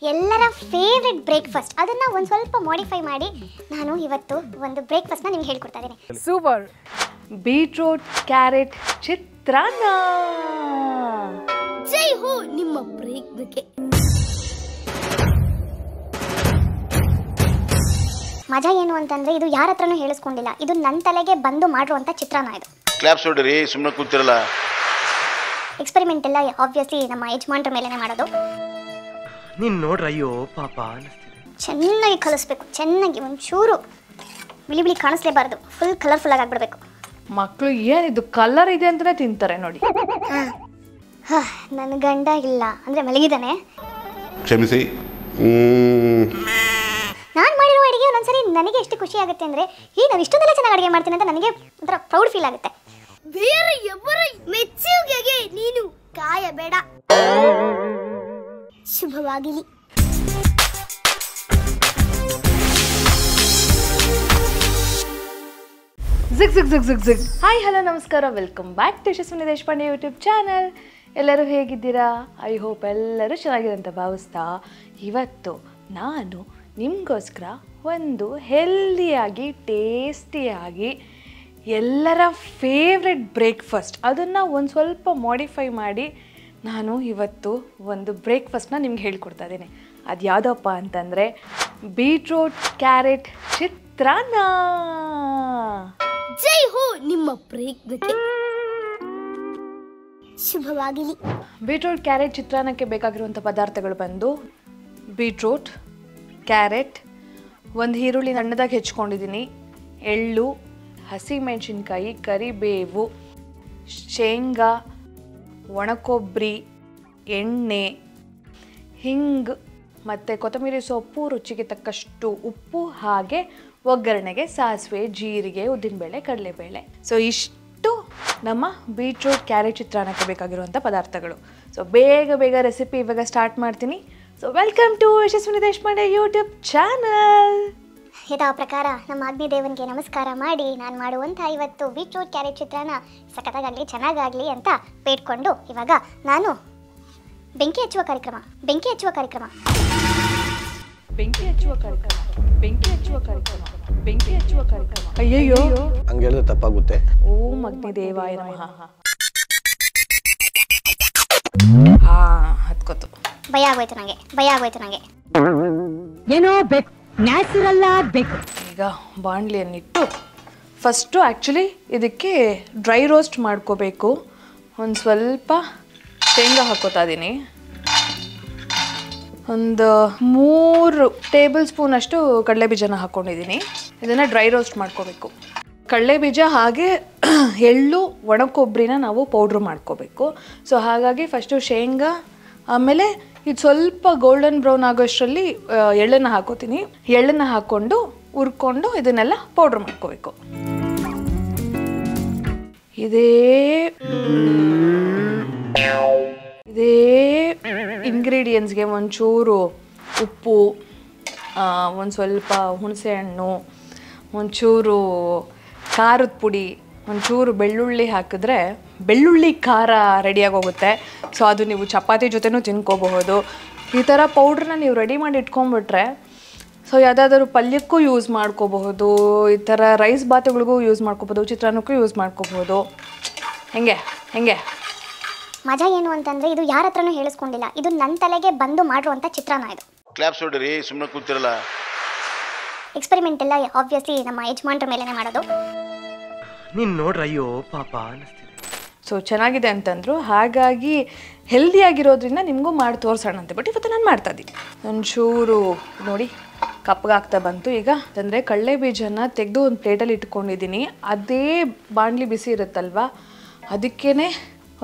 ಎಲ್ಲರ favourite breakfast ಅದನ್ನ ಒಂದು ಸ್ವಲ್ಪ ಮಾಡಿಫೈ ಮಾಡಿ ನಾನು ಇವತ್ತು ಒಂದು ಬ್ರೇಕ್ಫಾಸ್ಟ್ನ ನಿಮ್ಗೆ ಹೇಳ್ಕೊಡ್ತಾ ಇದ್ದೀನಿ. ಸೂಪರ್. ಬೀಟ್ರೂಟ್ ಕ್ಯಾರೆಟ್ ಚಿತ್ರಾನ್ನ. ಜೈ ಹೋ ನಿಮ್ಮ ಬ್ರೇಕ್ಗೆ. ಮಜಾ ಏನು ಅಂತಂದ್ರೆ ಇದು ಯಾರ ಹತ್ರನೂ ಹೇಳಿಸ್ಕೊಂಡಿಲ್ಲ, ಇದು ನನ್ನ ತಲೆಗೆ ಬಂದು ಮಾಡಿರುವಂತ ಚಿತ್ರಾನ್ನ. ಇದು ಕ್ಲಾಪ್ಸ್ ಹೊಡ್ರಿ, ಸುಮ್ಮನೆ ಕೂತಿರಲ್ಲ. ಎಕ್ಸ್ಪೆರಿಮೆಂಟ್ ಎಲ್ಲ ಆಬ್ವಿಯಸ್ಲಿ ನಮ್ಮ ಯಜಮಾನ್ರ ಮೇಲೆನೆ ಮಾಡೋದು. ನೀನ್ ನೋಡ್ರ ಅಯ್ಯೋ ಪಾಪ ಅನಿಸ್ತಿದೆ. ಚೆನ್ನಾಗಿ ಕಲಿಸ್ಬೇಕು, ಚೆನ್ನಾಗಿ ಒಂಚೂರು ಬಿಳಿ ಬಿಳಿ ಕಾಣಿಸ್ಲೇಬಾರ್ದು, ಫುಲ್ ಕಲರ್ಫುಲ್ ಆಗಿ ಆಗ್ಬಿಡ್ಬೇಕು. ಮಕ್ಕಳು ಏನಿದು ಕಲರ್ ಇದೆ ಅಂತಾನೆ ತಿಂತಾರೆ ನೋಡಿ. ನನ್ನ ಗಂಡ ಇಲ್ಲ ಅಂದ್ರೆ ಮಲಗಿದ್ದಾನೆ. ಕ್ಷಮಿಸಿ. ನಾನು ಮಾಡಿರೋ ಅಡುಗೆ ಒಂದೊಂದ್ಸರಿ ನನಗೆ ಎಷ್ಟು ಖುಷಿ ಆಗುತ್ತೆ ಅಂದ್ರೆ ನಾನು ಇಷ್ಟೊಂದೆಲ್ಲ ಚೆನ್ನಾಗಿ ಅಡುಗೆ ಮಾಡ್ತೀನಿ ಅಂತ ನನಗೆ ಒಂಥರ ಪ್ರೌಡ್ ಫೀಲ್ ಆಗುತ್ತೆ. ಬೇರೆ ಎವರ ಮೆಚ್ಚುಗೆಗೆ ನೀನು ಕಾಯಬೇಡ. ಶುಭವಾಗಲಿ. ಜಿಗ್ ಜಿಗ್ ಜಿಗ್ ಜಿಗ್ ಜಿಗ್. ಹಾಯ್ ಹಲೋ ನಮಸ್ಕಾರ, welcome back to Yashaswini Deshpande YouTube channel. ಎಲ್ಲರೂ ಹೇಗಿದ್ದೀರಾ? ಐ ಹೋಪ್ ಎಲ್ಲರೂ ಚೆನ್ನಾಗಿದೆ ಅಂತ ಭಾವಿಸ್ತಾ ಇವತ್ತು ನಾನು ನಿಮಗೋಸ್ಕರ ಒಂದು ಹೆಲ್ದಿಯಾಗಿ ಟೇಸ್ಟಿಯಾಗಿ ಎಲ್ಲರ ಫೇವ್ರೆಟ್ ಬ್ರೇಕ್ಫಾಸ್ಟ್ ಅದನ್ನು ಒಂದು ಸ್ವಲ್ಪ ಮಾಡಿಫೈ ಮಾಡಿ ನಾನು ಇವತ್ತು ಒಂದು ಬ್ರೇಕ್ಫಾಸ್ಟ್ನ ನಿಮ್ಗೆ ಹೇಳ್ಕೊಡ್ತಾ ಇದ್ದೀನಿ. ಅದು ಯಾವುದಪ್ಪ ಅಂತಂದರೆ ಬೀಟ್ರೂಟ್ ಕ್ಯಾರೆಟ್ ಚಿತ್ರಾನ್ನ. ಜೈ ಹೋ ನಿಮ್ಮ ಬ್ರೇಕ್ಗೆ. ಶುಭವಾಗಲಿ. ಬೀಟ್ರೂಟ್ ಕ್ಯಾರೆಟ್ ಚಿತ್ರಾನ್ನಕ್ಕೆ ಬೇಕಾಗಿರುವಂಥ ಪದಾರ್ಥಗಳು ಬಂದು ಬೀಟ್ರೂಟ್, ಕ್ಯಾರೆಟ್, ಒಂದು ಈರುಳ್ಳಿ ಸಣ್ಣದಾಗಿ ಹೆಚ್ಕೊಂಡಿದ್ದೀನಿ, ಎಳ್ಳು, ಹಸಿಮೆಣಸಿನ್ಕಾಯಿ, ಕರಿಬೇವು, ಶೇಂಗಾ, ಒಣಕೊಬ್ಬರಿ, ಎಣ್ಣೆ, ಹಿಂಗು ಮತ್ತು ಕೊತ್ತಂಬರಿ ಸೊಪ್ಪು, ರುಚಿಗೆ ತಕ್ಕಷ್ಟು ಉಪ್ಪು, ಹಾಗೆ ಒಗ್ಗರಣೆಗೆ ಸಾಸಿವೆ, ಜೀರಿಗೆ, ಉದ್ದಿನಬೇಳೆ, ಕಡಲೆಬೇಳೆ. ಸೊ ಇಷ್ಟು ನಮ್ಮ ಬೀಟ್ರೂಟ್ ಕ್ಯಾರೆಟ್ ಚಿತ್ರಾನ್ನಕ್ಕೆ ಬೇಕಾಗಿರುವಂಥ ಪದಾರ್ಥಗಳು. ಸೊ ಬೇಗ ರೆಸಿಪಿ ಇವಾಗ ಸ್ಟಾರ್ಟ್ ಮಾಡ್ತೀನಿ. So welcome to Yashaswini Deshpande YouTube channel. ಯಥಾ ಪ್ರಕಾರ ನಮ್ಮ ಅಗ್ನಿದೇವನಿಗೆ ನಮಸ್ಕಾರ ಮಾಡಿ ನಾನು ಮಾಡುವಂಥ ಇವತ್ತು ಬೀಟ್ರೂಟ್ ಕ್ಯಾರೆಟ್ ಚಿತ್ರಾನ್ನ ಸಖತ್ತಾಗಲಿ ಚೆನ್ನಾಗಾಗಲಿ ಅಂತ ಬೇಡ್ಕೊಂಡು ಇವಾಗ ನಾನು ಬೆಂಕಿ ಹಚ್ಚುವ ಕಾರ್ಯಕ್ರಮ. ಅಯ್ಯಯ್ಯೋ, ಹಂಗೆ ಹೇಳಿದ್ರೆ ತಪ್ಪಾಗುತ್ತೆ. ಓಂ ಅಗ್ನಿದೇವಾಯ ನಮಃ. ಹತ್ಕೋತು. ಭಯ ಆಗೋಯ್ತು ನನಗೆ. ಏನೋ ಬೇಕು, ನ್ಯಾಚುರಲ್ ಆಗಬೇಕು. ಈಗ ಬಾಣಲಿಯನ್ನಿಟ್ಟು ಫಸ್ಟು ಆ್ಯಕ್ಚುಲಿ ಇದಕ್ಕೆ ಡ್ರೈ ರೋಸ್ಟ್ ಮಾಡ್ಕೋಬೇಕು. ಒಂದು ಸ್ವಲ್ಪ ಶೇಂಗಾ ಹಾಕೋತಾ ಇದ್ದೀನಿ. ಒಂದು 3 ಟೇಬಲ್ ಸ್ಪೂನ್ ಅಷ್ಟು ಕಡಲೆಬೀಜನ ಹಾಕ್ಕೊಂಡಿದ್ದೀನಿ. ಇದನ್ನು ಡ್ರೈ ರೋಸ್ಟ್ ಮಾಡ್ಕೋಬೇಕು. ಕಡಲೆಬೀಜ ಹಾಗೆ ಎಳ್ಳು, ಒಣಕೊಬ್ಬರಿನ ನಾವು ಪೌಡ್ರ್ ಮಾಡ್ಕೋಬೇಕು. ಸೊ ಹಾಗಾಗಿ ಫಸ್ಟು ಶೇಂಗಾ, ಆಮೇಲೆ ಇದು ಸ್ವಲ್ಪ ಗೋಲ್ಡನ್ ಬ್ರೌನ್ ಆಗೋಷ್ಟರಲ್ಲಿ ಎಳ್ಳನ್ನು ಹಾಕೋತೀನಿ. ಎಳ್ಳನ್ನು ಹಾಕ್ಕೊಂಡು ಹುರ್ಕೊಂಡು ಇದನ್ನೆಲ್ಲ ಪೌಡ್ರ್ ಮಾಡ್ಕೋಬೇಕು. ಇದೇ ಇಂಗ್ರೀಡಿಯೆಂಟ್ಸ್ಗೆ ಒಂಚೂರು ಉಪ್ಪು, ಒಂದು ಸ್ವಲ್ಪ ಹುಣಸೆಹಣ್ಣು, ಒಂಚೂರು ಖಾರದ ಪುಡಿ, ಒಂಚೂರು ಬೆಳ್ಳುಳ್ಳಿ ಹಾಕಿದ್ರೆ ಬೆಳ್ಳುಳ್ಳಿ ಖಾರ ರೆಡಿಯಾಗಿ ಹೋಗುತ್ತೆ. ಸೊ ಅದು ನೀವು ಚಪಾತಿ ಜೊತೆನೂ ತಿನ್ಕೋಬಹುದು. ಈ ಥರ ಪೌಡ್ರನ್ನ ನೀವು ರೆಡಿ ಮಾಡಿ ಇಟ್ಕೊಂಡ್ಬಿಟ್ರೆ ಸೊ ಯಾವುದಾದ್ರೂ ಪಲ್ಯಕ್ಕೂ ಯೂಸ್ ಮಾಡ್ಕೋಬಹುದು, ಈ ಥರ ರೈಸ್ ಬಾತುಗಳಿಗೂ ಯೂಸ್ ಮಾಡ್ಕೋಬೋದು, ಚಿತ್ರಾನ್ನಕ್ಕೂ ಯೂಸ್ ಮಾಡ್ಕೋಬಹುದು. ಹೆಂಗೆ ಮಜಾ ಏನು ಅಂತಂದ್ರೆ ಇದು ಯಾರ ಹತ್ರನೂ ಹೇಳಿಸ್ಕೊಂಡಿಲ್ಲ, ಇದು ನನ್ನ ತಲೆಗೆ ಬಂದು ಮಾಡಿರುವಂಥ ಚಿತ್ರಾನ್ನ. ಇದು ಕ್ಲಾಪ್ಸ್ ಹೊಡ್ರಿ, ಸುಮ್ಮನೆ ಕೂತಿರಲ್ಲ. ಎಕ್ಸ್ಪೆರಿಮೆಂಟ್ ಎಲ್ಲ ಆಬ್ವಿಯಸ್ಲಿ ನಮ್ಮ ಯಜಮಾನ್ರ ಮೇಲೆನೆ ಮಾಡೋದು. ನೀನ್ ನೋಡ್ರ ಅಯ್ಯೋ ಪಾಪ ಅನಿಸ್ತಿದೆ. ಸೊ ಚೆನ್ನಾಗಿದೆ ಅಂತಂದರು, ಹಾಗಾಗಿ ಹೆಲ್ದಿಯಾಗಿರೋದ್ರಿಂದ ನಿಮಗೂ ಮಾಡಿ ತೋರಿಸೋಣ ಅಂತ. ಬಟ್ ಇವತ್ತು ನಾನು ಮಾಡ್ತಾಯಿದ್ದೀನಿ. ಒಂಚೂರು ನೋಡಿ ಕಪ್ಪಗಾಗ್ತಾ ಬಂತು. ಈಗ ಅಂದರೆ ಕಡಲೆ ಬೀಜನ ತೆಗೆದು ಒಂದು ಪ್ಲೇಟಲ್ಲಿ ಇಟ್ಕೊಂಡಿದ್ದೀನಿ. ಅದೇ ಬಾಣಲಿ ಬಿಸಿ ಇರುತ್ತಲ್ವ, ಅದಕ್ಕೇ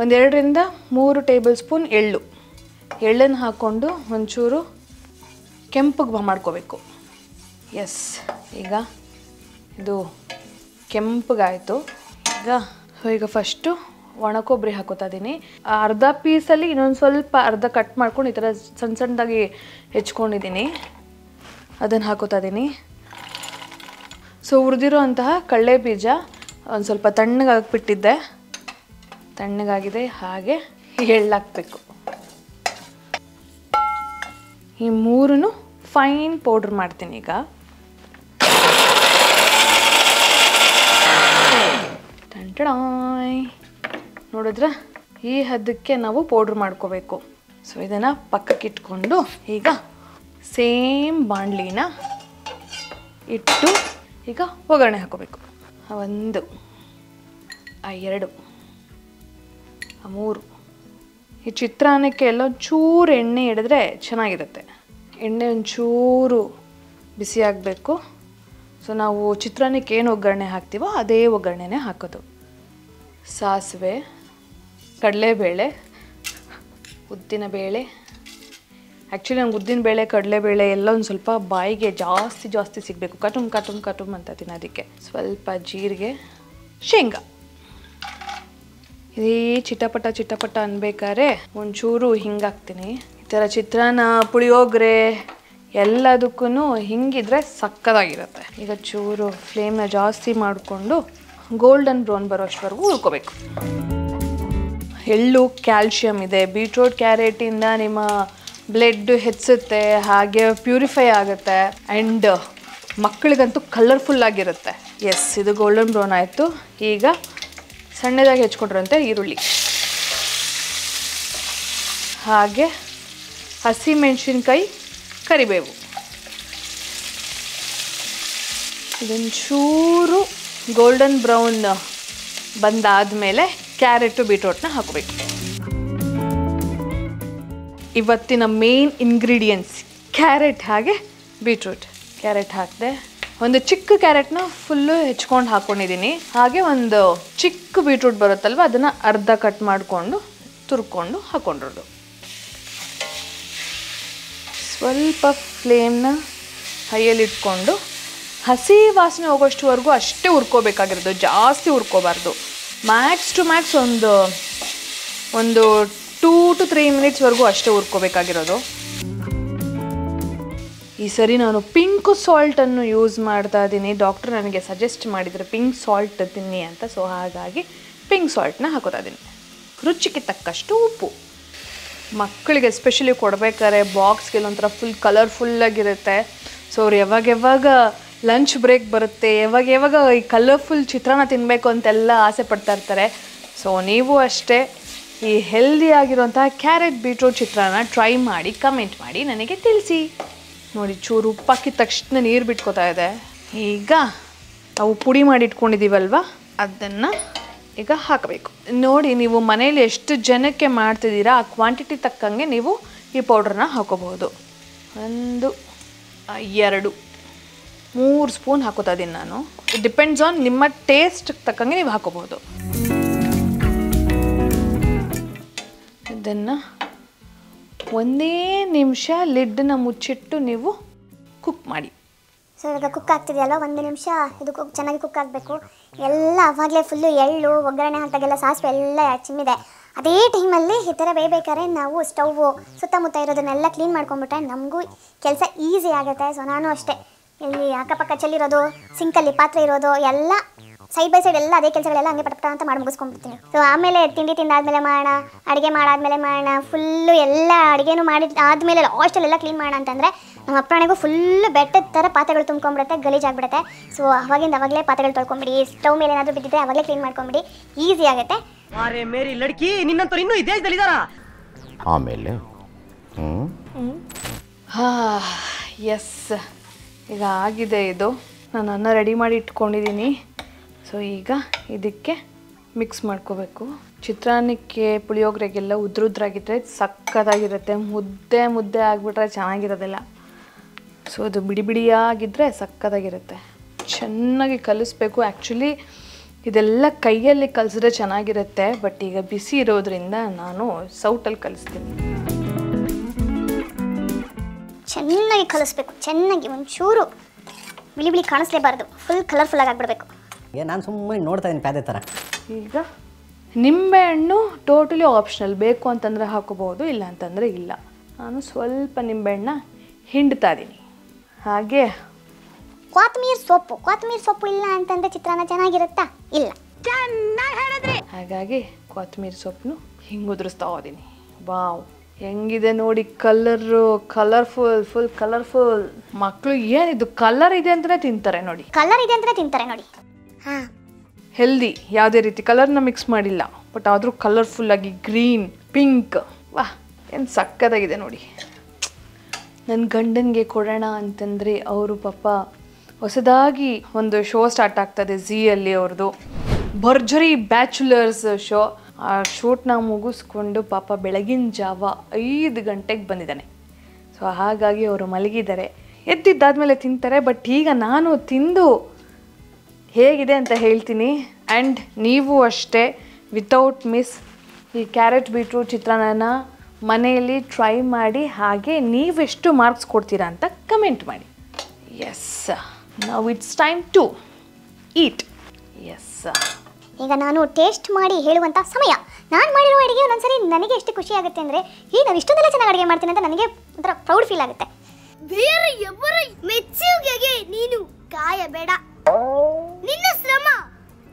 1 2 3 ಟೇಬಲ್ ಸ್ಪೂನ್ ಎಳ್ಳನ್ನು ಹಾಕ್ಕೊಂಡು ಒಂಚೂರು ಕೆಂಪಗೆ ಮಾಡ್ಕೋಬೇಕು. ಎಸ್, ಈಗ ಇದು ಕೆಂಪಗಾಯಿತು. ಈಗ ಫಸ್ಟು ಒಣಕೊಬ್ಬರಿ ಹಾಕೋತಾ ಇದ್ದೀನಿ. ಅರ್ಧ ಪೀಸಲ್ಲಿ ಇನ್ನೊಂದು ಸ್ವಲ್ಪ ಅರ್ಧ ಕಟ್ ಮಾಡ್ಕೊಂಡು ಈ ಥರ ಸಣ್ಣದಾಗಿ ಹೆಚ್ಕೊಂಡಿದ್ದೀನಿ, ಅದನ್ನು ಹಾಕೋತಾ ಇದ್ದೀನಿ. ಸೊ ಹುರಿದಿರೋ ಅಂತಹ ಕಡಲೆ ಬೀಜ ಒಂದು ಸ್ವಲ್ಪ ತಣ್ಣಗಾಗಿಬಿಟ್ಟಿದ್ದೆ, ತಣ್ಣಗಾಗಿದೆ. ಹಾಗೆ ಎಳ್ಳಾಕಬೇಕು. ಈ ಮೂರನ್ನು ಫೈನ್ ಪೌಡ್ರ್ ಮಾಡ್ತೀನಿ ಈಗ. ನೋಡಿದ್ರೆ ಈ ಹದಕ್ಕೆ ನಾವು ಪೌಡ್ರ್ ಮಾಡ್ಕೋಬೇಕು. ಸೊ ಇದನ್ನು ಪಕ್ಕಕ್ಕೆ ಇಟ್ಕೊಂಡು ಈಗ ಸೇಮ್ ಬಾಣಲಿನ ಇಟ್ಟು ಈಗ ಒಗ್ಗರಣೆ ಹಾಕೋಬೇಕು. 1 2 3. ಈ ಚಿತ್ರಾನ್ನಕ್ಕೆ ಎಲ್ಲ ಒಂಚೂರು ಎಣ್ಣೆ ಹಿಡಿದ್ರೆ ಚೆನ್ನಾಗಿರುತ್ತೆ. ಎಣ್ಣೆ ಒಂಚೂರು ಬಿಸಿ ಆಗಬೇಕು. ಸೊ ನಾವು ಚಿತ್ರಾನ್ನಕ್ಕೆ ಏನು ಒಗ್ಗರಣೆ ಹಾಕ್ತೀವೋ ಅದೇ ಒಗ್ಗರಣೆನೇ ಹಾಕೋದು. ಸಾಸಿವೆ, ಕಡಲೆಬೇಳೆ, ಉದ್ದಿನಬೇಳೆ. ಆ್ಯಕ್ಚುಲಿ ನಂಗೆ ಉದ್ದಿನಬೇಳೆ ಕಡಲೆಬೇಳೆ ಎಲ್ಲ ಒಂದು ಸ್ವಲ್ಪ ಬಾಯಿಗೆ ಜಾಸ್ತಿ ಸಿಗಬೇಕು. ಕಟುಮ್ ಅಂತ ತಿನ್ನೋದಕ್ಕೆ. ಸ್ವಲ್ಪ ಜೀರಿಗೆ, ಶೇಂಗಾ. ಇದೇ ಚಿಟಪಟ ಅನ್ಬೇಕಾದ್ರೆ ಒಂಚೂರು ಹಿಂಗಾಕ್ತೀನಿ. ಈ ಥರ ಚಿತ್ರಾನ್ನ, ಪುಳಿಯೋಗರೆ ಎಲ್ಲದಕ್ಕೂ ಹಿಂಗಿದ್ರೆ ಸಕ್ಕತ್ತಾಗಿರುತ್ತೆ. ಈಗ ಚೂರು ಫ್ಲೇಮ್ನ ಜಾಸ್ತಿ ಮಾಡಿಕೊಂಡು ಗೋಲ್ಡನ್ ಬ್ರೌನ್ ಬರೋಷ್ಟವರೆಗೂ ಹುರ್ಕೋಬೇಕು. ಎಳ್ಳು ಕ್ಯಾಲ್ಶಿಯಂ ಇದೆ. ಬೀಟ್ರೂಟ್ ಕ್ಯಾರೆಟಿಂದ ನಿಮ್ಮ ಬ್ಲಡ್ ಹೆಚ್ಚುತ್ತೆ, ಹಾಗೆ ಪ್ಯೂರಿಫೈ ಆಗುತ್ತೆ, ಆ್ಯಂಡ್ ಮಕ್ಕಳಿಗಂತೂ ಕಲರ್ಫುಲ್ ಆಗಿರುತ್ತೆ. ಎಸ್, ಇದು ಗೋಲ್ಡನ್ ಬ್ರೌನ್ ಆಯಿತು. ಈಗ ಸಣ್ಣದಾಗಿ ಹೆಚ್ಕೊಂಡಿರೋಂಥ ಈರುಳ್ಳಿ, ಹಾಗೆ ಹಸಿಮೆಣಸಿನ್ಕಾಯಿ, ಕರಿಬೇವು. ಇದೊಂಚೂರು ಗೋಲ್ಡನ್ ಬ್ರೌನ್ ಬಂದಾದಮೇಲೆ ಕ್ಯಾರೆಟು ಬೀಟ್ರೂಟ್ನ ಹಾಕಬೇಕು. ಇವತ್ತಿನ ಮೇನ್ ಇಂಗ್ರೀಡಿಯೆಂಟ್ಸ್ ಕ್ಯಾರೆಟ್ ಹಾಗೆ ಬೀಟ್ರೂಟ್. ಕ್ಯಾರೆಟ್ ಹಾಕಿದೆ. ಒಂದು ಚಿಕ್ಕ ಕ್ಯಾರೆಟ್ನ ಫುಲ್ಲು ಹೆಚ್ಕೊಂಡು ಹಾಕ್ಕೊಂಡಿದ್ದೀನಿ. ಹಾಗೆ ಒಂದು ಚಿಕ್ಕ ಬೀಟ್ರೂಟ್ ಬರುತ್ತಲ್ವ, ಅದನ್ನು ಅರ್ಧ ಕಟ್ ಮಾಡಿಕೊಂಡು ತುರ್ಕೊಂಡು ಹಾಕ್ಕೊಂಡಿರೋದು. ಸ್ವಲ್ಪ ಫ್ಲೇಮ್ನ ಹೈಯಲ್ಲಿ ಇಟ್ಕೊಂಡು ಹಸಿ ವಾಸನೆ ಹೋಗೋಷ್ಟುವರೆಗೂ ಅಷ್ಟೇ ಹುರ್ಕೋಬೇಕಾಗಿರೋದು, ಜಾಸ್ತಿ ಹುರ್ಕೋಬಾರ್ದು. ಮ್ಯಾಕ್ಸ್ ಟು ಮ್ಯಾಕ್ಸ್ ಒಂದು 2 to 3 ಮಿನಿಟ್ಸ್ವರೆಗೂ ಅಷ್ಟೇ ಹುರ್ಕೋಬೇಕಾಗಿರೋದು. ಈ ಸರಿ ನಾನು ಪಿಂಕ್ ಸಾಲ್ಟನ್ನು ಯೂಸ್ ಮಾಡ್ತಾ ಇದ್ದೀನಿ. ಡಾಕ್ಟ್ರು ನನಗೆ ಸಜೆಸ್ಟ್ ಮಾಡಿದರೆ ಪಿಂಕ್ ಸಾಲ್ಟ್ ತಿನ್ನಿ ಅಂತ. ಸೊ ಹಾಗಾಗಿ ಪಿಂಕ್ ಸಾಲ್ಟನ್ನ ಹಾಕೋತಾ ಇದ್ದೀನಿ. ರುಚಿಗೆ ತಕ್ಕಷ್ಟು ಉಪ್ಪು. ಮಕ್ಕಳಿಗೆ ಎಸ್ಪೆಷಲಿ ಕೊಡಬೇಕಾದ್ರೆ ಬಾಕ್ಸ್ಗೆ ಒಂಥರ ಫುಲ್ ಕಲರ್ಫುಲ್ಲಾಗಿರುತ್ತೆ. ಸೊ ಅವ್ರು ಯಾವಾಗ ಲಂಚ್ ಬ್ರೇಕ್ ಬರುತ್ತೆ, ಯಾವಾಗ ಈ ಕಲರ್ಫುಲ್ ಚಿತ್ರಾನ್ನ ತಿನ್ನಬೇಕು ಅಂತೆಲ್ಲ ಆಸೆ ಪಡ್ತಾ ಇರ್ತಾರೆ. ಸೊ ನೀವು ಅಷ್ಟೇ ಈ ಹೆಲ್ದಿ ಆಗಿರುವಂತಹ ಕ್ಯಾರೆಟ್ ಬೀಟ್ರೂಟ್ ಚಿತ್ರಾನ್ನ ಟ್ರೈ ಮಾಡಿ ಕಮೆಂಟ್ ಮಾಡಿ ನನಗೆ ತಿಳಿಸಿ. ನೋಡಿ, ಚೂರು ಉಪ್ಪು ಹಾಕಿದ ತಕ್ಷಣ ನೀರು ಬಿಟ್ಕೋತಾ ಇದೆ. ಈಗ ನಾವು ಪುಡಿ ಮಾಡಿ ಇಟ್ಕೊಂಡಿದ್ದೀವಲ್ವ, ಅದನ್ನು ಈಗ ಹಾಕಬೇಕು. ನೋಡಿ, ನೀವು ಮನೇಲಿ ಎಷ್ಟು ಜನಕ್ಕೆ ಮಾಡ್ತಿದ್ದೀರಾ ಆ ಕ್ವಾಂಟಿಟಿ ತಕ್ಕಂಗೆ ನೀವು ಈ ಪೌಡ್ರನ್ನ ಹಾಕೋಬಹುದು. 1 2 3 ಸ್ಪೂನ್ ಹಾಕೋತಾ ಇದ್ದೀನಿ ನಾನು. ಇಟ್ ಡಿಪೆಂಡ್ಸ್ ಆನ್ ನಿಮ್ಮ ಟೇಸ್ಟ್ ತಕ್ಕಂಗೆ ನೀವು ಹಾಕೋಬಹುದು. ಇದನ್ನು 1 ನಿಮಿಷ ಲಿಡ್ಡನ್ನ ಮುಚ್ಚಿಟ್ಟು ನೀವು ಕುಕ್ ಮಾಡಿ. ಸೊ ಇವಾಗ ಕುಕ್ ಆಗ್ತಿದೆಯಲ್ಲ, 1 ನಿಮಿಷ ಇದು ಚೆನ್ನಾಗಿ ಕುಕ್ ಆಗಬೇಕು. ಎಲ್ಲ ಆವಾಗಲೇ ಫುಲ್ಲು ಎಳ್ಳು ಒಗ್ಗರಣೆ ಹಾಕಿದಾಗೆಲ್ಲ ಸಾಸಿವೆ ಎಲ್ಲ ಚಿಮ್ಮಿದೆ. ಅದೇ ಟೈಮಲ್ಲಿ ಈ ಥರ ಬೇಯ್ಬೇಕಾದ್ರೆ ನಾವು ಸ್ಟವ್ ಸುತ್ತಮುತ್ತ ಇರೋದನ್ನೆಲ್ಲ ಕ್ಲೀನ್ ಮಾಡ್ಕೊಂಡ್ಬಿಟ್ರೆ ನಮಗೂ ಕೆಲಸ ಈಸಿ ಆಗುತ್ತೆ. ಸೊ ನಾನು ಅಷ್ಟೇ ಇಲ್ಲಿ ಅಕ್ಕಪಕ್ಕ ಚೆಲ್ಲಿರೋದು, ಸಿಂಕಲ್ಲಿ ಪಾತ್ರೆ ಇರೋದು ಎಲ್ಲ ಸೈಡ್ ಬೈ ಸೈಡ್ ಎಲ್ಲ ಅದೇ ಕೆಲಸಗಳೆಲ್ಲ ಹಂಗೆ ಪಟ ಅಂತ ಮಾಡಿ ಮುಗಿಸ್ಕೊಂಡ್ಬಿಡ್ತೀನಿ. ಸೊ ಆಮೇಲೆ ತಿಂಡಿ ತಿಂದಾದ್ಮೇಲೆ ಮಾಡೋಣ, ಅಡುಗೆ ಮಾಡಾದ್ಮೇಲೆ ಮಾಡೋಣ, ಫುಲ್ಲು ಎಲ್ಲ ಅಡುಗೆನೂ ಮಾಡಿ ಆದಮೇಲೆ ಹಾಸ್ಟೆಲೆಲ್ಲ ಕ್ಲೀನ್ ಮಾಡೋಣ ಅಂತಂದರೆ ನಮ್ಮ ಅಪ್ಪಣೆಗೂ ಫುಲ್ಲು ಬೆಟ್ಟದ ಥರ ಪಾತ್ರೆಗಳು ತುಂಬ್ಕೊಂಡ್ಬಿಡುತ್ತೆ, ಗಲೀಜಾಗ್ಬಿಡುತ್ತೆ. ಸೊ ಅವಾಗಲೇ ಪಾತ್ರೆಗಳು ತೊಳ್ಕೊಂಬಿಡಿ. ಸ್ಟವ್ ಮೇಲೆ ಏನಾದರೂ ಬಿದ್ದಿದ್ರೆ ಅವಾಗಲೇ ಕ್ಲೀನ್ ಮಾಡ್ಕೊಂಬಿಡಿ, ಈಸಿ ಆಗುತ್ತೆ. ಅರೆ ಮೇರಿ ಲಡ್ಕಿ, ನಿನ್ನಂತವ್ರು ಇನ್ನೂ ಈ ದೇಶದಲ್ಲಿದ್ದಾರಾ? ಆಮೇಲೆ ಎಸ್, ಈಗ ಆಗಿದೆ ಇದು. ನಾನು ಅನ್ನ ರೆಡಿ ಮಾಡಿ ಇಟ್ಕೊಂಡಿದ್ದೀನಿ. ಸೊ ಈಗ ಇದಕ್ಕೆ ಮಿಕ್ಸ್ ಮಾಡ್ಕೋಬೇಕು. ಚಿತ್ರಾನ್ನಕ್ಕೆ ಪುಳಿಯೋಗರೆಗೆಲ್ಲ ಉದ್ರುದ್ರಾಗಿದ್ದರೆ ಸಕ್ಕತ್ತಾಗಿರುತ್ತೆ. ಮುದ್ದೆ ಆಗಿಬಿಟ್ರೆ ಚೆನ್ನಾಗಿರೋದಿಲ್ಲ. ಸೊ ಅದು ಬಿಡಿಯಾಗಿದ್ದರೆ ಸಕ್ಕತ್ತಾಗಿರುತ್ತೆ. ಚೆನ್ನಾಗಿ ಕಲಿಸ್ಬೇಕು. ಆ್ಯಕ್ಚುಲಿ ಇದೆಲ್ಲ ಕೈಯಲ್ಲಿ ಕಲಿಸಿದ್ರೆ ಚೆನ್ನಾಗಿರುತ್ತೆ, ಬಟ್ ಈಗ ಬಿಸಿ ಇರೋದ್ರಿಂದ ನಾನು ಸೌಟಲ್ಲಿ ಕಲಿಸ್ತೀನಿ. ಚೆನ್ನಾಗಿ ಕಲಿಸ್ಬೇಕು. ಚೆನ್ನಾಗಿ ಒಂಚೂರು ಬಿಳಿ ಕಾಣಿಸ್ಲೇಬಾರ್ದು, ಫುಲ್ ಕಲರ್ಫುಲ್ಲಾಗಿ ಆಗಿಬಿಡ್ಬೇಕು. ನಾನು ಸುಮ್ಮನೆ ನೋಡ್ತಾ ಇದ್ದೀನಿ ಪ್ಯಾದೆ ಥರ. ಈಗ ನಿಂಬೆಹಣ್ಣು ಟೋಟಲಿ ಆಪ್ಷನಲ್. ಬೇಕು ಅಂತಂದರೆ ಹಾಕೋಬಹುದು, ಇಲ್ಲ ಅಂತಂದರೆ ಇಲ್ಲ. ನಾನು ಸ್ವಲ್ಪ ನಿಂಬೆಹಣ್ಣ ಹಿಂಡ್ತಾ ಇದ್ದೀನಿ. ಹಾಗೆ ಕೊತ್ತಂಬರಿ ಸೊಪ್ಪು ಇಲ್ಲ ಅಂತಂದರೆ ಚಿತ್ರಾನ್ನ ಚೆನ್ನಾಗಿರುತ್ತಾ? ಇಲ್ಲ. ಚೆನ್ನಾಗಿ ಹೇಳಿದ್ರಿ. ಹಾಗಾಗಿ ಕೊತ್ತಂಬರಿ ಸೊಪ್ಪನ್ನು ಹಿಂಗೆ ಉದುರಿಸ್ತಾ ಇದ್ದೀನಿ. ವಾವ್, ಹೆಂಗಿದೆ ನೋಡಿ ಕಲರು, ಫುಲ್ ಕಲರ್ಫುಲ್. ಮಕ್ಕಳು ಏನಿದು ಕಲರ್ ಇದೆ ಅಂತಲೇ ತಿಂತಾರೆ ನೋಡಿ. ಕಲರ್ ಇದೆ ಅಂತಲೇ ತಿಂತಾರೆ ನೋಡಿ. ಹಾಂ, ಹೆಲ್ದಿ, ಯಾವುದೇ ರೀತಿ ಕಲರ್ನ ಮಿಕ್ಸ್ ಮಾಡಿಲ್ಲ, ಬಟ್ ಆದರೂ ಕಲರ್ಫುಲ್ಲಾಗಿ ಗ್ರೀನ್, ಪಿಂಕ್, ವಾಹ್ ಏನು ಸಕ್ಕತ್ತಾಗಿದೆ ನೋಡಿ. ನನ್ನ ಗಂಡನಿಗೆ ಕೊಡೋಣ ಅಂತಂದರೆ ಅವರು ಪಾಪ ಹೊಸದಾಗಿ ಒಂದು ಶೋ ಸ್ಟಾರ್ಟ್ ಆಗ್ತದೆ ಝೀಯಲ್ಲಿ ಅವ್ರದ್ದು, ಭರ್ಜರಿ ಬ್ಯಾಚುಲರ್ಸ್ ಶೋ. ಆ ಶೂಟ್ನ ಮುಗಿಸ್ಕೊಂಡು ಪಾಪ ಬೆಳಗಿನ ಜಾವ 5 ಗಂಟೆಗೆ ಬಂದಿದ್ದಾನೆ. ಸೊ ಹಾಗಾಗಿ ಅವರು ಮಲಗಿದ್ದಾರೆ, ಎದ್ದಿದ್ದಾದಮೇಲೆ ತಿಂತಾರೆ. ಬಟ್ ಈಗ ನಾನು ತಿಂದು ಹೇಗಿದೆ ಅಂತ ಹೇಳ್ತೀನಿ. ಆ್ಯಂಡ್ ನೀವು ಅಷ್ಟೇ ವಿತೌಟ್ ಮಿಸ್ ಈ ಕ್ಯಾರೆಟ್ ಬೀಟ್ರೂಟ್ ಚಿತ್ರಾನ್ನ ಮನೆಯಲ್ಲಿ ಟ್ರೈ ಮಾಡಿ, ಹಾಗೆ ನೀವೆಷ್ಟು ಮಾರ್ಕ್ಸ್ ಕೊಡ್ತೀರಾ ಅಂತ ಕಮೆಂಟ್ ಮಾಡಿ. Yes, now it's time to eat. Yes, ಈಗ ನಾನು ಟೇಸ್ಟ್ ಮಾಡಿ ಹೇಳುವಂಥ ಸಮಯ. ನಾನು ಮಾಡಿರೋ ಅಡುಗೆ ಒಂದೊಂದ್ಸರಿ ನನಗೆ ಎಷ್ಟು ಖುಷಿ ಆಗುತ್ತೆ ಅಂದರೆ, ಈಗ ನಾನು ಇಷ್ಟೊಂದೆಲ್ಲ ಚೆನ್ನಾಗಿ ಅಡುಗೆ ಮಾಡ್ತೀನಿ ಅಂತ ನನಗೆ ಒಂಥರ ಪ್ರೌಡ್ ಫೀಲ್ ಆಗುತ್ತೆ. ಬೇರೆ ಎವರ ಮೆಚ್ಚುಗೆಗೆ ನೀನು ಕಾಯಬೇಡ. ನಿನ್ನ ಶ್ರಮ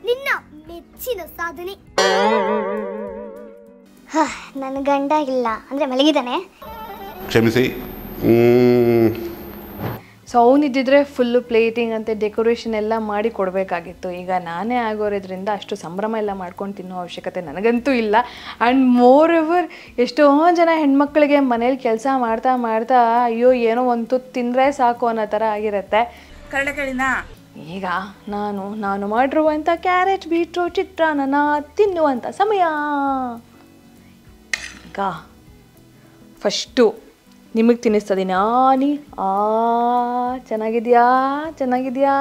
ನಿನ್ನ ಮೆಚ್ಚಿನ ಸಾಧನೆ. ನನ್ನ ಗಂಡ ಇಲ್ಲ ಅಂದರೆ ಮಲಗಿದ್ದಾನೆ. ಕ್ಷಮಿಸಿ. ಸೊ ಅವನಿದ್ದಿದ್ರೆ ಫುಲ್ಲು ಪ್ಲೇಟಿಂಗ್ ಅಂತ ಡೆಕೋರೇಷನ್ ಎಲ್ಲ ಮಾಡಿ ಕೊಡಬೇಕಾಗಿತ್ತು. ಈಗ ನಾನೇ ಆಗೋರೋದ್ರಿಂದ ಅಷ್ಟು ಸಂಭ್ರಮ ಎಲ್ಲ ಮಾಡ್ಕೊಂಡು ತಿನ್ನೋ ಅವಶ್ಯಕತೆ ನನಗಂತೂ ಇಲ್ಲ. ಆ್ಯಂಡ್ ಮೋರ್ ಎವರ್ ಎಷ್ಟೋ ಜನ ಹೆಣ್ಮಕ್ಳಿಗೆ ಮನೇಲಿ ಕೆಲಸ ಮಾಡ್ತಾ ಮಾಡ್ತಾ ಅಯ್ಯೋ ಏನೋ ಒಂದು ತುತ್ತು ತಿಂದರೆ ಸಾಕು ಅನ್ನೋ ಥರ ಆಗಿರುತ್ತೆ. ಈಗ ನಾನು ಮಾಡಿರುವಂಥ ಕ್ಯಾರೆಟ್ ಬೀಟ್ರೂಟ್ ಚಿತ್ರಾನ್ನ ತಿನ್ನುವಂಥ ಸಮಯ. ಈಗ ಫಸ್ಟು ನಿಮಗೆ ತಿನ್ನಿಸ್ತದೆ ನಾನಿ. ಚೆನ್ನಾಗಿದೆಯಾ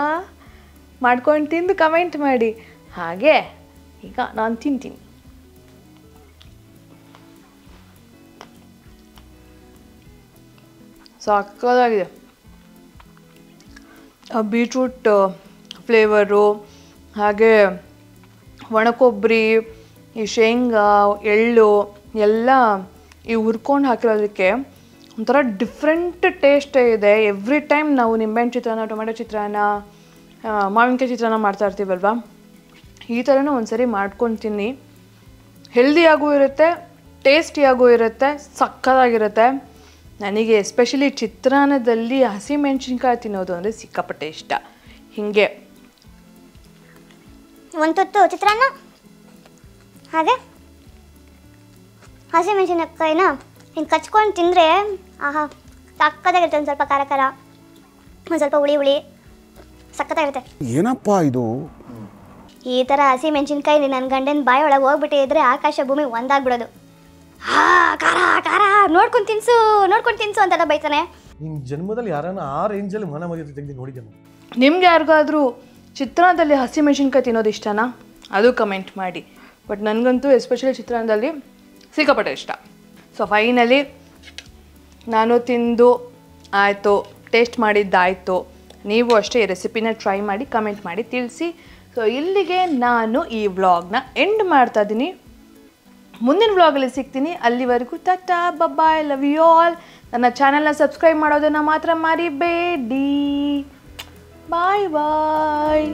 ಮಾಡ್ಕೊಂಡು ತಿಂದು ಕಮೆಂಟ್ ಮಾಡಿ. ಹಾಗೆ ಈಗ ನಾನು ತಿಂತೀನಿ. ಸಕ್ಕತ್ತಾಗಿದೆ. ಬೀಟ್ರೂಟ್ ಫ್ಲೇವರು, ಹಾಗೆ ಒಣಕೊಬ್ಬರಿ, ಈ ಶೇಂಗಾ, ಎಳ್ಳು ಎಲ್ಲ ಈ ಹುರ್ಕೊಂಡು ಹಾಕಿರೋದಕ್ಕೆ ಒಂಥರ ಡಿಫ್ರೆಂಟ್ ಟೇಸ್ಟ್ ಇದೆ. ಎವ್ರಿ ಟೈಮ್ ನಾವು ನಿಂಬೆಹಣ್ಣು ಚಿತ್ರಾನ್ನ, ಟೊಮೆಟೊ ಚಿತ್ರಾನ್ನ, ಮಾವಿನಕಾಯಿ ಚಿತ್ರಾನ್ನ ಮಾಡ್ತಾ ಇರ್ತೀವಲ್ವ, ಈ ಥರನೂ ಒಂದ್ಸರಿ ಮಾಡ್ಕೊಂಡು ತಿನ್ನಿ. ಹೆಲ್ದಿಯಾಗೂ ಇರುತ್ತೆ, ಟೇಸ್ಟಿಯಾಗೂ ಇರುತ್ತೆ, ಸಕ್ಕತ್ತಾಗಿರುತ್ತೆ. ನನಗೆ ಎಸ್ಪೆಷಲಿ ಚಿತ್ರಾನ್ನದಲ್ಲಿ ಹಸಿಮೆಣ್ಸಿನ್ಕಾಯಿ ತಿನ್ನೋದು ಅಂದರೆ ಸಿಕ್ಕಾಪಟ್ಟೆ ಇಷ್ಟ. ಹೀಗೆ ಒಂದು ತುತ್ತು ಚಿತ್ರಾನ್ನ, ಹಾಗೆ ಹಸಿಮೆಣಸಿನಕಾಯಿನ ಹಿಂಗೆ ಕಚ್ಕೊಂಡು ತಿಂದರೆ ಆಹಾ ಸಕ್ಕತ್ತಾಗಿರುತ್ತೆ. ಒಂದು ಸ್ವಲ್ಪ ಖಾರ ಖಾರ, ಒಂದು ಸ್ವಲ್ಪ ಹುಳಿ ಸಕ್ಕತ್ತಾಗಿರುತ್ತೆ. ಏನಪ್ಪ ಇದು? ಈ ಥರ ಹಸಿಮೆಣಸಿನ್ಕಾಯಿ ನನ್ನ ಗಂಡನ ಬಾಯಿ ಒಳಗೆ ಹೋಗ್ಬಿಟ್ಟಿದ್ರೆ ಆಕಾಶ ಭೂಮಿ ಒಂದಾಗ್ಬಿಡೋದು. ಖಾರ ಖಾರ ನೋಡ್ಕೊಂಡು ತಿನ್ಸು ಅಂತೆಲ್ಲ ಬೈತಾನೆ. ನಿನ್ನ ಜನ್ಮದಲ್ಲಿ ಯಾರನ್ನ ಆ ರೇಂಜಲ್ಲಿ ಮನ ಮರ್ಯಾದೆ ತೆಗೆದು ನೋಡಿದ್ದೇನೆ. ನಿಮ್ಗೆ ಯಾರಿಗಾದ್ರೂ ಚಿತ್ರಾನ್ನದಲ್ಲಿ ಹಸಿಮೆಣಸಿನ್ಕಾಯಿ ತಿನ್ನೋದು ಇಷ್ಟನಾ? ಅದು ಕಮೆಂಟ್ ಮಾಡಿ. ಬಟ್ ನನಗಂತೂ ಎಸ್ಪೆಷಲಿ ಚಿತ್ರಾನ್ನದಲ್ಲಿ ಸಿಕ್ಕಾಪಟ್ಟೆ ಇಷ್ಟ. ಸೊ ಫೈನಲಿ ನಾನು ತಿಂದು ಆಯಿತು, ಟೇಸ್ಟ್ ಮಾಡಿದ್ದಾಯಿತು. ನೀವು ಅಷ್ಟೇ ಈ ರೆಸಿಪಿನ ಟ್ರೈ ಮಾಡಿ ಕಮೆಂಟ್ ಮಾಡಿ ತಿಳಿಸಿ. ಸೊ ಇಲ್ಲಿಗೆ ನಾನು ಈ ವ್ಲಾಗ್ನ ಎಂಡ್ ಮಾಡ್ತಾ ಇದ್ದೀನಿ. ಮುಂದಿನ ವ್ಲಾಗಲ್ಲಿ ಸಿಗ್ತೀನಿ. ಅಲ್ಲಿವರೆಗೂ ಟಾಟಾ, ಬಾಯ್, ಲವ್ ಯು ಆಲ್. ನನ್ನ ಚಾನೆಲ್ನ ಸಬ್ಸ್ಕ್ರೈಬ್ ಮಾಡೋದನ್ನು ಮಾತ್ರ ಮರಿಬೇಡಿ. ಬಾಯ್.